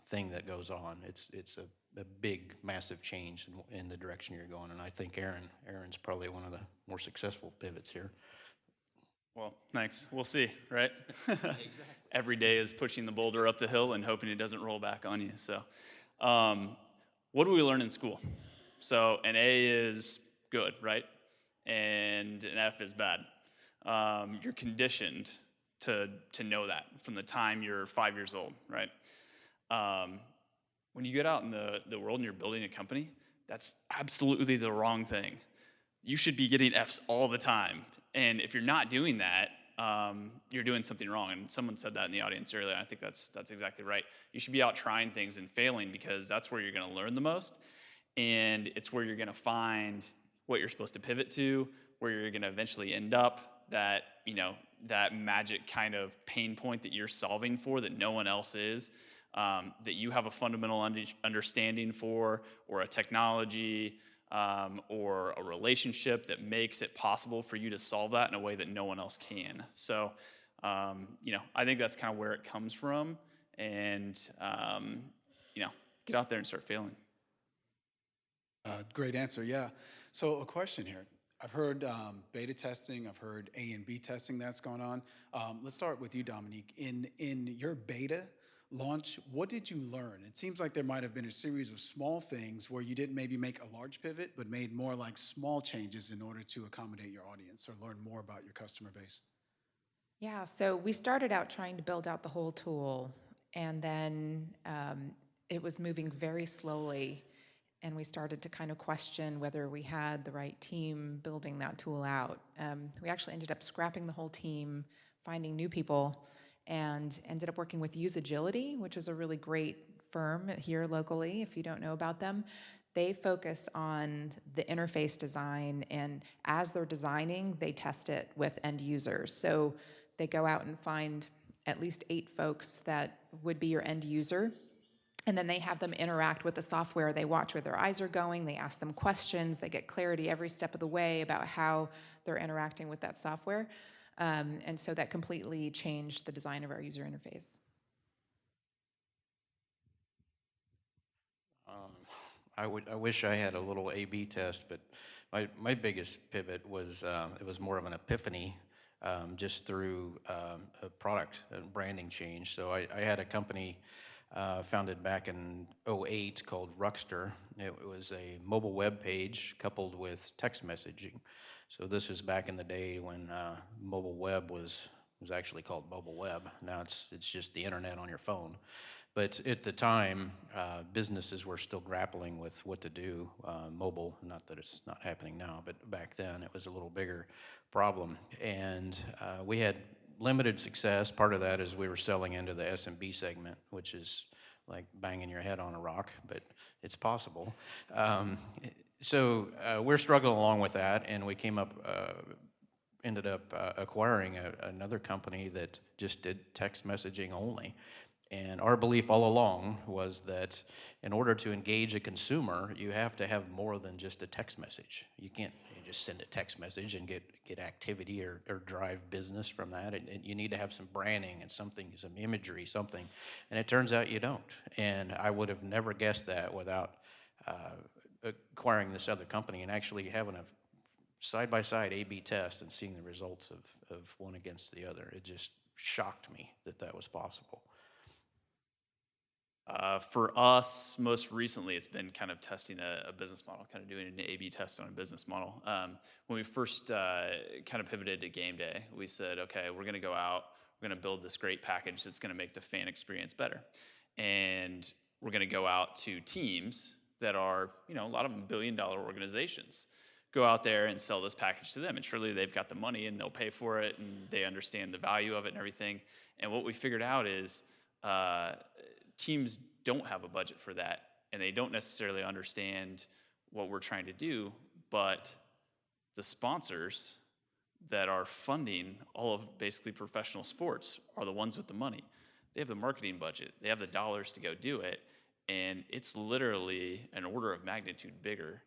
thing that goes on. It's a big, massive change in the direction you're going. And I think Aaron's probably one of the more successful pivots here. Well, thanks. We'll see, right? Exactly. Every day is pushing the boulder up the hill and hoping it doesn't roll back on you. So what do we learn in school? So an A is good, right? And an F is bad. You're conditioned to know that from the time you're 5 years old, right? When you get out in the world and you're building a company, that's absolutely the wrong thing. You should be getting Fs all the time. And if you're not doing that, you're doing something wrong. And someone said that in the audience earlier. I think that's exactly right. You should be out trying things and failing, because that's where you're going to learn the most. And it's where you're going to find what you're supposed to pivot to, where you're going to eventually end up, that magic kind of pain point that you're solving for that no one else is. That you have a fundamental understanding for, or a technology, or a relationship that makes it possible for you to solve that in a way that no one else can. So, I think that's kind of where it comes from, and, get out there and start failing. Great answer, yeah. So a question here. I've heard beta testing, I've heard A and B testing that's going on. Let's start with you, Dominique. In your beta launch, what did you learn? It seems like there might have been a series of small things where you didn't maybe make a large pivot, but made more like small changes in order to accommodate your audience or learn more about your customer base. Yeah, so we started out trying to build out the whole tool, and then it was moving very slowly, and we started to kind of question whether we had the right team building that tool out. We actually ended up scrapping the whole team, finding new people, and ended up working with Useagility, which is a really great firm here locally, if you don't know about them. They focus on the interface design, and as they're designing, they test it with end users. So they go out and find at least 8 folks that would be your end user, and then they have them interact with the software. They watch where their eyes are going, they ask them questions, they get clarity every step of the way about how they're interacting with that software. And so that completely changed the design of our user interface. I wish I had a little A/B test, but my biggest pivot was it was more of an epiphany just through a product and branding change. So I had a company founded back in '08 called Ruckster. It was a mobile web page coupled with text messaging. So this was back in the day when mobile web was actually called mobile web. Now it's just the internet on your phone. But at the time, businesses were still grappling with what to do mobile. Not that it's not happening now, but back then it was a little bigger problem. And we had limited success. Part of that is we were selling into the SMB segment, which is like banging your head on a rock, but it's possible. So we're struggling along with that, and we ended up acquiring another company that just did text messaging only. And our belief all along was that in order to engage a consumer, you have to have more than just a text message. You can't just send a text message and get activity or drive business from that. You need to have some branding and something, some imagery, something. And it turns out you don't. And I would have never guessed that without acquiring this other company and actually having a side-by-side A/B test and seeing the results of one against the other. It just shocked me that that was possible. For us, most recently, it's been kind of testing a business model, kind of doing an A/B test on a business model. When we first kind of pivoted to game day, we said, okay, we're going to go out, we're going to build this great package that's going to make the fan experience better. And we're going to go out to teams that are, a lot of them billion-dollar organizations. Go out there and sell this package to them. And surely they've got the money and they'll pay for it and they understand the value of it and everything. And what we figured out is teams don't have a budget for that, and they don't necessarily understand what we're trying to do, but the sponsors that are funding all of basically professional sports are the ones with the money. They have the marketing budget, they have the dollars to go do it, and it's literally an order of magnitude bigger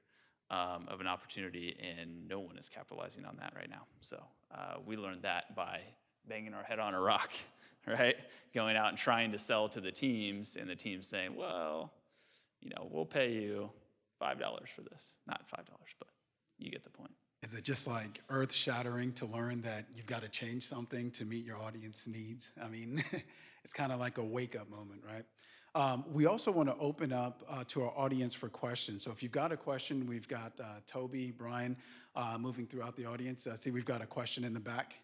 of an opportunity, and no one is capitalizing on that right now. So we learned that by banging our head on a rock. Right? Going out and trying to sell to the teams, and the teams saying, well, we'll pay you $5 for this. Not $5, but you get the point. Is it just like earth-shattering to learn that you've got to change something to meet your audience needs? I mean, it's kind of like a wake-up moment, right? We also want to open up to our audience for questions. So if you've got a question, we've got Toby, Brian, moving throughout the audience. I see we've got a question in the back.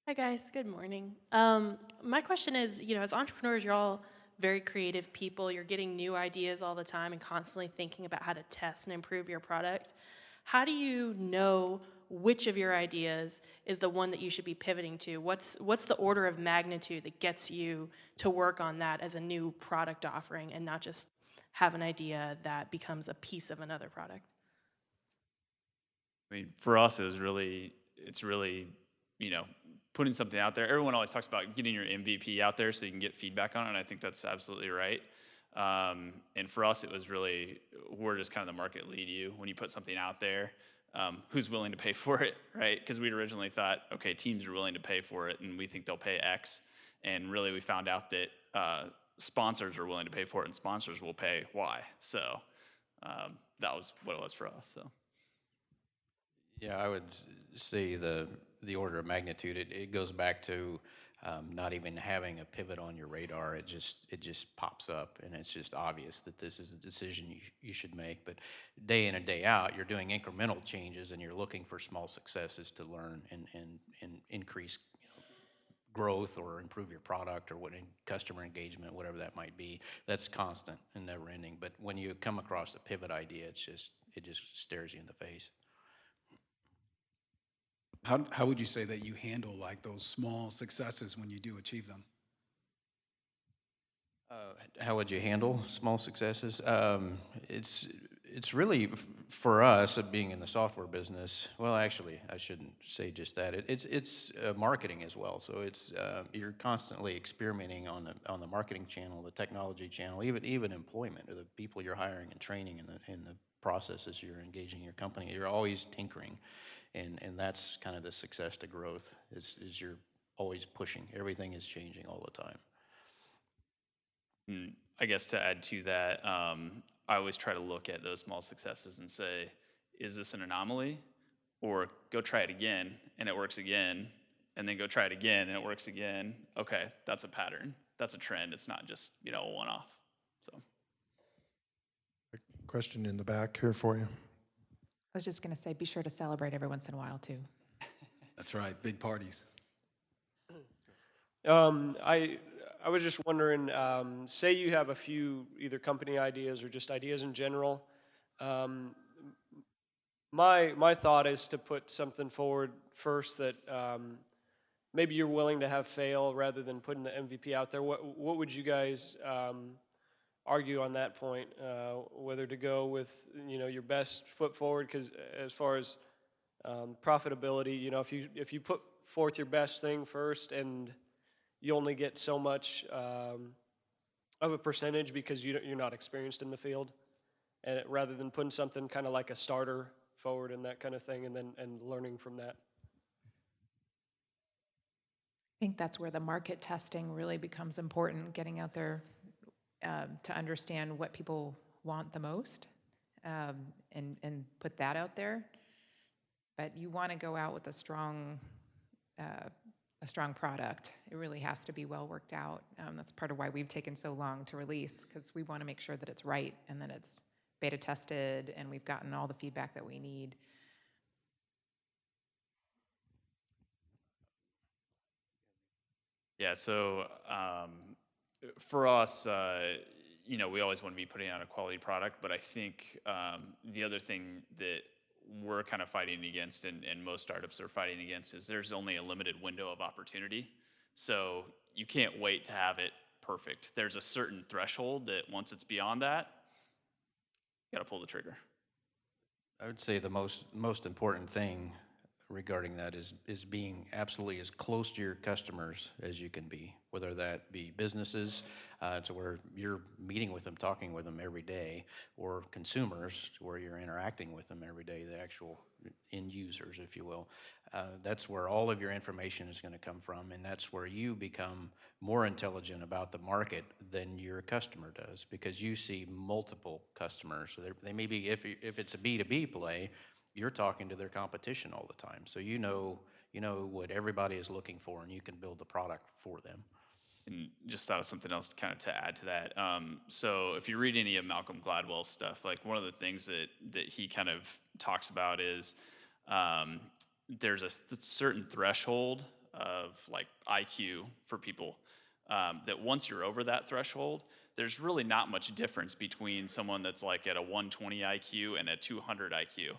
Hi guys, good morning. My question is, as entrepreneurs, you're all very creative people. You're getting new ideas all the time and constantly thinking about how to test and improve your product. How do you know which of your ideas is the one that you should be pivoting to? What's the order of magnitude that gets you to work on that as a new product offering and not just have an idea that becomes a piece of another product? I mean, for us, it's really, putting something out there. Everyone always talks about getting your MVP out there so you can get feedback on it, and I think that's absolutely right. And for us, it was really, we're just kind of the market lead you. When you put something out there, who's willing to pay for it, right? Because we originally thought, okay, teams are willing to pay for it, and we think they'll pay X. And really, we found out that sponsors are willing to pay for it, and sponsors will pay Y. So that was what it was for us. So. Yeah, I would say the order of magnitude. It goes back to not even having a pivot on your radar. It just pops up, and it's just obvious that this is a decision you should make. But day in and day out, you're doing incremental changes, and you're looking for small successes to learn and increase growth or improve your product or customer engagement, whatever that might be. That's constant and never ending. But when you come across a pivot idea, it just stares you in the face. How would you say that you handle like those small successes when you do achieve them? How would you handle small successes? It's really for us being in the software business. Well, actually, I shouldn't say just that. It's marketing as well. So it's you're constantly experimenting on the marketing channel, the technology channel, even employment, or the people you're hiring and training, in the processes you're engaging your company. You're always tinkering, and that's kind of the success to growth. Is you're always pushing. Everything is changing all the time. I guess to add to that, I always try to look at those small successes and say, is this an anomaly? Or go try it again, and it works again, and then go try it again, and it works again. Okay, that's a pattern. That's a trend. It's not just, a one-off. So. Question in the back here for you. I was just going to say, be sure to celebrate every once in a while, too. That's right, big parties. I was just wondering, say you have a few either company ideas or just ideas in general. My thought is to put something forward first that maybe you're willing to have fail rather than putting the MVP out there. What would you guys argue on that point? Whether to go with your best foot forward, because as far as profitability, if you put forth your best thing first and you only get so much of a percentage because you're not experienced in the field, and rather than putting something kind of like a starter forward and that kind of thing, and learning from that. I think that's where the market testing really becomes important, getting out there to understand what people want the most, and put that out there. But you want to go out with a strong product. It really has to be well worked out. That's part of why we've taken so long to release, because we want to make sure that it's right and that it's beta tested and we've gotten all the feedback that we need. Yeah, so for us, we always want to be putting out a quality product, but I think the other thing that we're kind of fighting against, and most startups are fighting against, is there's only a limited window of opportunity. So you can't wait to have it perfect. There's a certain threshold that once it's beyond that, you got to pull the trigger. I would say the most important thing regarding that is being absolutely as close to your customers as you can be, whether that be businesses to where you're meeting with them, talking with them every day, or consumers to where you're interacting with them every day, the actual end users, if you will. That's where all of your information is going to come from, and that's where you become more intelligent about the market than your customer does, because you see multiple customers. So they may be, if it's a B2B play, you're talking to their competition all the time. So you know what everybody is looking for, and you can build the product for them. And just thought of something else to add to that. So if you read any of Malcolm Gladwell's stuff, like one of the things that he kind of talks about is there's a certain threshold of like IQ for people that once you're over that threshold, there's really not much difference between someone that's like at a 120 IQ and a 200 IQ.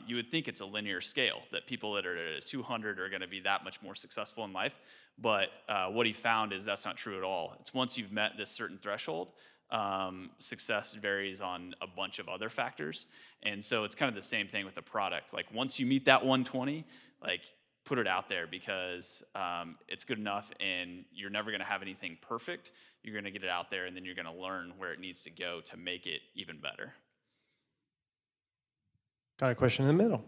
You would think it's a linear scale, that people that are at a 200 are going to be that much more successful in life. But what he found is that's not true at all. It's once you've met this certain threshold, success varies on a bunch of other factors. And so it's kind of the same thing with the product. Like once you meet that 120, like put it out there, because it's good enough, and you're never going to have anything perfect. You're going to get it out there, and then you're going to learn where it needs to go to make it even better. Got a question in the middle.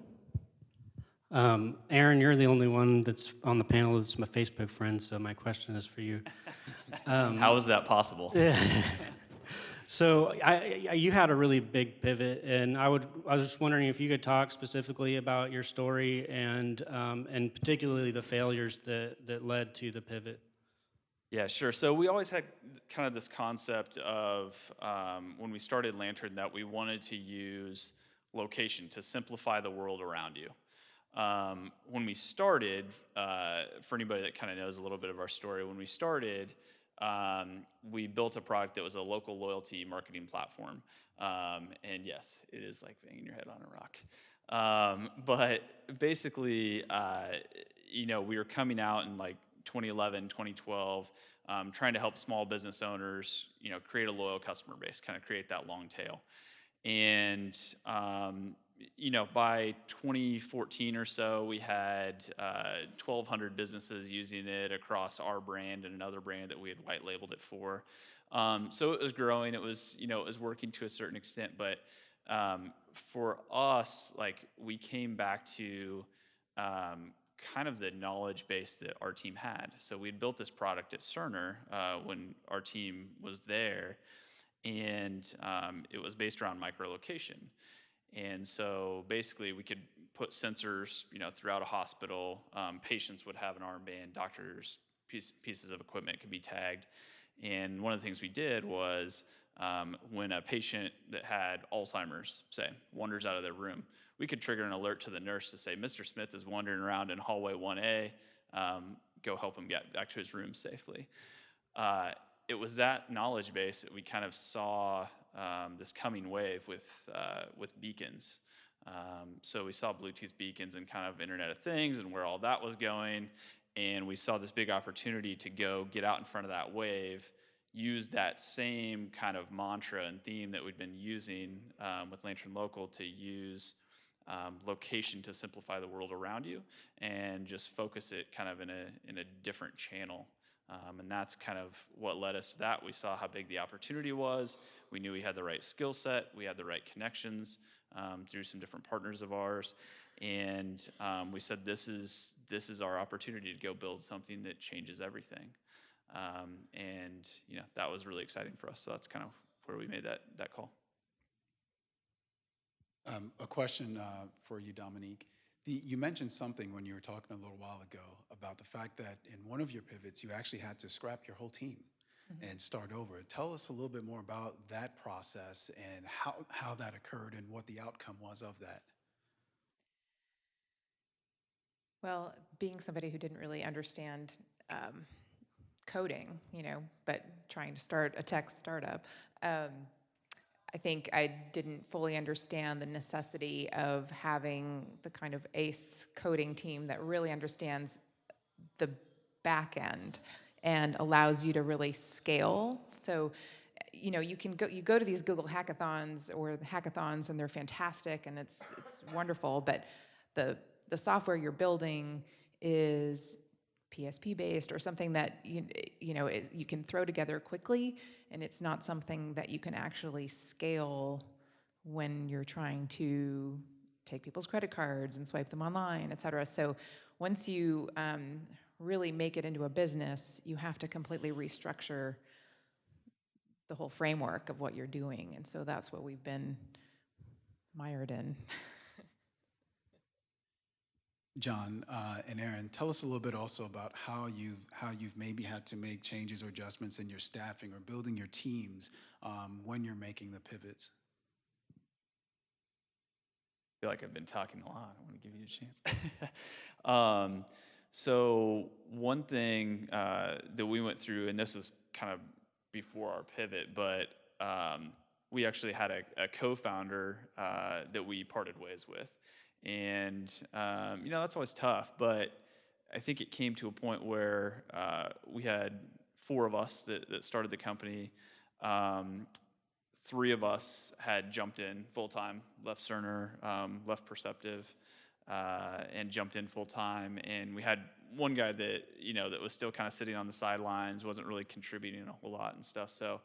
Aaron, you're the only one that's on the panel that's my Facebook friend, so my question is for you. How is that possible? So you had a really big pivot, and I was just wondering if you could talk specifically about your story and particularly the failures that led to the pivot. Yeah, sure. So we always had kind of this concept of when we started Lantern that we wanted to use location to simplify the world around you. When we started, for anybody that kind of knows a little bit of our story, when we started, we built a product that was a local loyalty marketing platform. And yes, it is like banging your head on a rock. But basically, we were coming out in like 2011, 2012, trying to help small business owners, create a loyal customer base, kind of create that long tail. And, by 2014 or so, we had 1,200 businesses using it across our brand and another brand that we had white labeled it for. So it was growing. It was, it was working to a certain extent. But for us, like we came back to kind of the knowledge base that our team had. So we'd built this product at Cerner when our team was there, and it was based around microlocation. And so basically we could put sensors, throughout a hospital. Patients would have an armband, doctors, pieces of equipment could be tagged. And one of the things we did was when a patient that had Alzheimer's, say, wanders out of their room, we could trigger an alert to the nurse to say, Mr. Smith is wandering around in hallway 1A, go help him get back to his room safely. It was that knowledge base that we kind of saw this coming wave with beacons. So we saw Bluetooth beacons and kind of Internet of Things and where all that was going. And we saw this big opportunity to go get out in front of that wave, use that same kind of mantra and theme that we'd been using with Lantern Local to use location to simplify the world around you and just focus it kind of in a different channel. And that's kind of what led us to that. We saw how big the opportunity was. We knew we had the right skill set. We had the right connections through some different partners of ours. And we said, this is our opportunity to go build something that changes everything. And that was really exciting for us. So that's kind of where we made that call. A question for you, Dominique. You mentioned something when you were talking a little while ago about the fact that in one of your pivots, you actually had to scrap your whole team and start over. Tell us a little bit more about that process and how that occurred and what the outcome was of that. Well, being somebody who didn't really understand coding, but trying to start a tech startup, I think I didn't fully understand the necessity of having the kind of ace coding team that really understands the back end and allows you to really scale. So, you go to these Google hackathons or hackathons and they're fantastic and it's wonderful, but the software you're building is PSP based or something that you can throw together quickly, and it's not something that you can actually scale when you're trying to take people's credit cards and swipe them online, et cetera. So once you really make it into a business, you have to completely restructure the whole framework of what you're doing, and so that's what we've been mired in. John and Aaron, tell us a little bit also about how you've maybe had to make changes or adjustments in your staffing or building your teams when you're making the pivots. I feel like I've been talking a lot. I want to give you a chance. So one thing that we went through, and this was kind of before our pivot, but we actually had a co-founder that we parted ways with. And, that's always tough, but I think it came to a point where we had 4 of us that started the company. 3 of us had jumped in full-time, left Cerner, left Perceptive, and jumped in full-time. And we had one guy that, that was still kind of sitting on the sidelines, wasn't really contributing a whole lot and stuff. So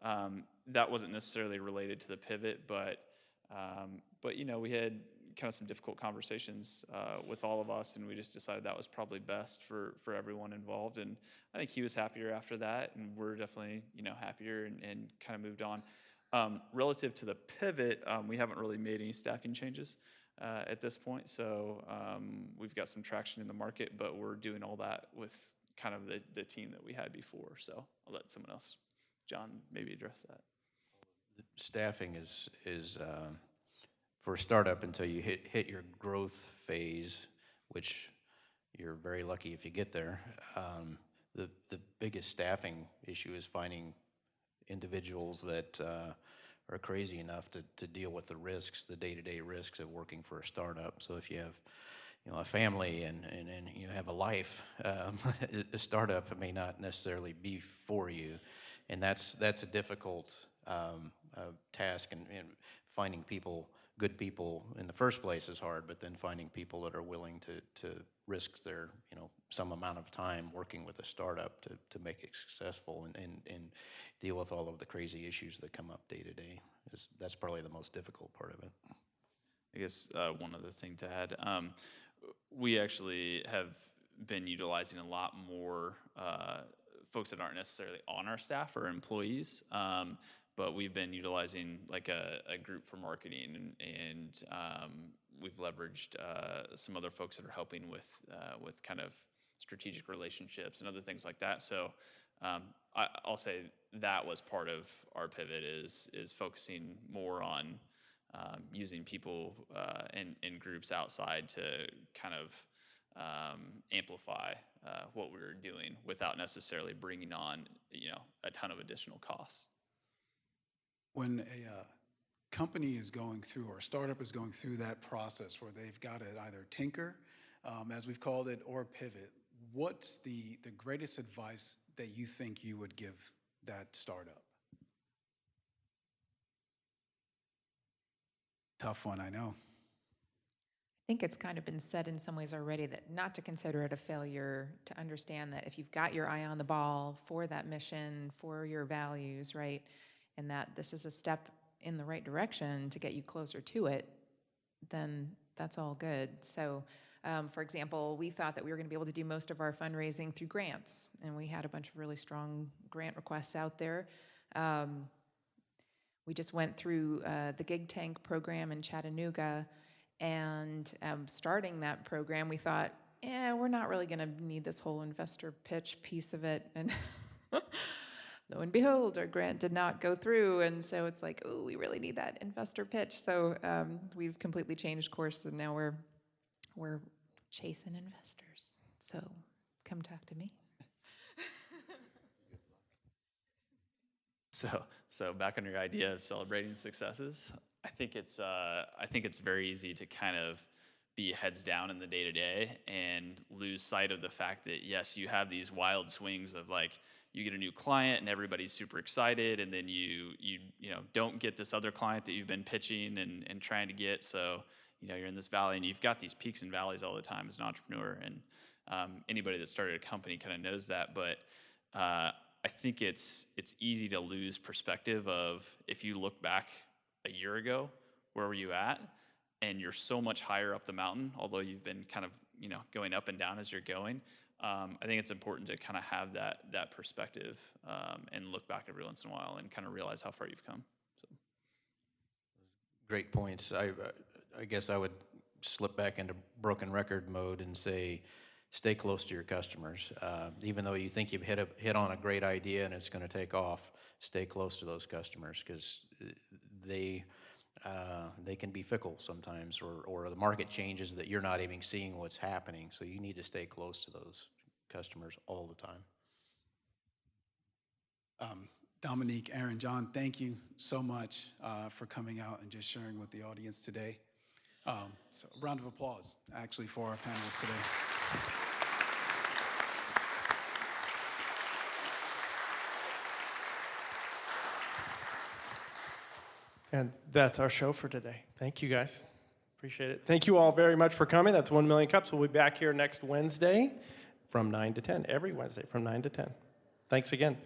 that wasn't necessarily related to the pivot, but we had kind of some difficult conversations with all of us, and we just decided that was probably best for everyone involved. And I think he was happier after that, and we're definitely happier and kind of moved on. Relative to the pivot, we haven't really made any staffing changes at this point, so we've got some traction in the market, but we're doing all that with kind of the team that we had before. So I'll let someone else, John, maybe address that. Staffing is for a startup until you hit your growth phase, which you're very lucky if you get there. The biggest staffing issue is finding individuals that are crazy enough to deal with the risks, the day-to-day risks of working for a startup. So if you have a family and you have a life, a startup may not necessarily be for you, and that's a difficult task. And finding good people in the first place is hard, but then finding people that are willing to risk their some amount of time working with a startup to make it successful and deal with all of the crazy issues that come up day to day, that's probably the most difficult part of it. I guess one other thing to add, we actually have been utilizing a lot more folks that aren't necessarily on our staff or employees, but we've been utilizing like a group for marketing, and we've leveraged some other folks that are helping with kind of strategic relationships and other things like that. So I'll say that was part of our pivot is focusing more on using people and groups outside to kind of amplify what we were doing without necessarily bringing on a ton of additional costs. When a company is going through, or a startup is going through that process where they've got to either tinker, as we've called it, or pivot, what's the greatest advice that you think you would give that startup? Tough one, I know. I think it's kind of been said in some ways already that not to consider it a failure, to understand that if you've got your eye on the ball for that mission, for your values, right, and that this is a step in the right direction to get you closer to it, then that's all good. So, for example, we thought that we were going to be able to do most of our fundraising through grants, and we had a bunch of really strong grant requests out there. We just went through the Gig Tank program in Chattanooga, and starting that program, we thought, we're not really going to need this whole investor pitch piece of it, and lo and behold, our grant did not go through, and so it's like, oh, we really need that investor pitch. So we've completely changed course, and now we're chasing investors. So come talk to me. So back on your idea of celebrating successes, I think it's very easy to kind of be heads down in the day to day and lose sight of the fact that yes, you have these wild swings of like you get a new client and everybody's super excited, and then you don't get this other client that you've been pitching and trying to get. So you're in this valley and you've got these peaks and valleys all the time as an entrepreneur, and anybody that started a company kind of knows that. But I think it's easy to lose perspective of if you look back a year ago, where were you at? And you're so much higher up the mountain, although you've been kind of going up and down as you're going. I think it's important to kind of have that perspective and look back every once in a while and kind of realize how far you've come. So. Great points. I guess I would slip back into broken record mode and say, stay close to your customers. Even though you think you've hit on a great idea and it's going to take off, stay close to those customers, because they can be fickle sometimes, or the market changes that you're not even seeing what's happening. So you need to stay close to those customers all the time. Dominique, Aaron, John, thank you so much for coming out and just sharing with the audience today. So a round of applause, actually, for our panelists today. And that's our show for today. Thank you, guys. Appreciate it. Thank you all very much for coming. That's 1 Million Cups. We'll be back here next Wednesday from 9 to 10, every Wednesday from 9 to 10. Thanks again.